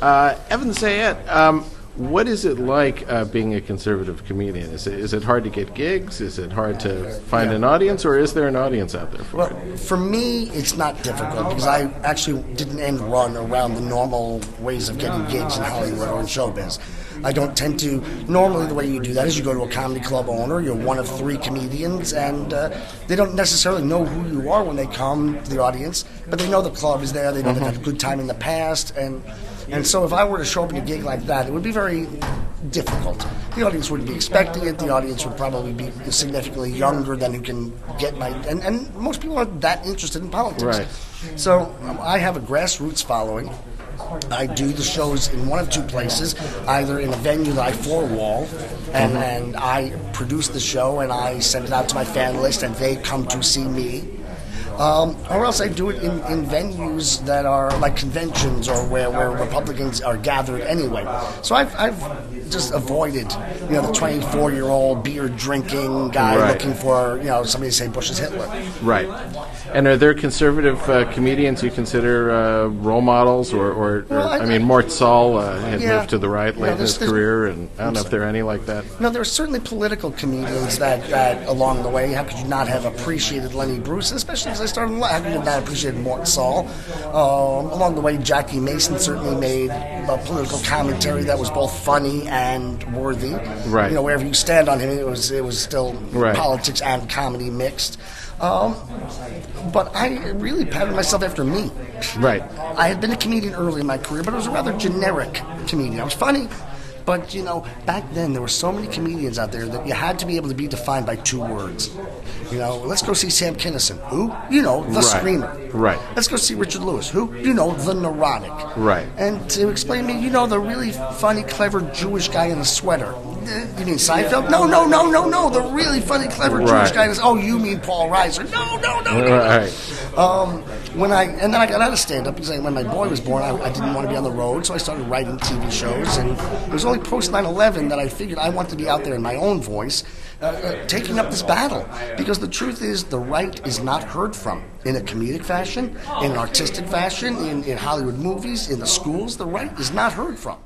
Evan Sayet, what is it like being a conservative comedian? Is it hard to get gigs? Is it hard to find an audience, or is there an audience out there for it? For me, it's not difficult because I actually didn't end run around the normal ways of getting gigs in Hollywood or in showbiz. I don't tend to. Normally, the way you do that is you go to a comedy club owner, you're one of 3 comedians, and they don't necessarily know who you are when they come to the audience, but they know the club is there, they know they've had a good time in the past, and so if I were to show up at a gig like that, it would be very difficult. The audience wouldn't be expecting it, the audience would probably be significantly younger than who can get my... And most people aren't that interested in politics. Right. So I have a grassroots following. I do the shows in one of 2 places, either in a venue that I floor-wall, and I produce the show and I send it out to my fan list and they come to see me. Or else I do it in venues that are like conventions or where Republicans are gathered anyway. So I've just avoided, the 24-year-old beer-drinking guy looking for, somebody to say Bush is Hitler. Right. And are there conservative comedians you consider role models, or Mort Saul had moved to the right late in his career, and I don't know if there are any like that. No, there are certainly political comedians that along the way. How could you not have appreciated Lenny Bruce, especially as I started? How could you not appreciate Mort Saul? Along the way, Jackie Mason certainly made a political commentary that was both funny and worthy. Right. Wherever you stand on him, it was still politics and comedy mixed. But I really patterned myself after me. Right. I had been a comedian early in my career, but it was a rather generic comedian. I was funny, but, back then there were so many comedians out there that you had to be able to be defined by 2 words. Let's go see Sam Kinison. Who? The screamer. Right. Let's go see Richard Lewis. Who? The neurotic. Right. And to explain to me, the really funny, clever Jewish guy in a sweater. You mean Seinfeld? No. The really funny, clever Jewish guy. Oh, you mean Paul Reiser? No. Right. And then I got out of stand-up because when my boy was born, I didn't want to be on the road, so I started writing TV shows. And it was only post 9/11 that I figured I wanted to be out there in my own voice, taking up this battle. Because the truth is, the right is not heard from in a comedic fashion, in an artistic fashion, in Hollywood movies, in the schools. The right is not heard from.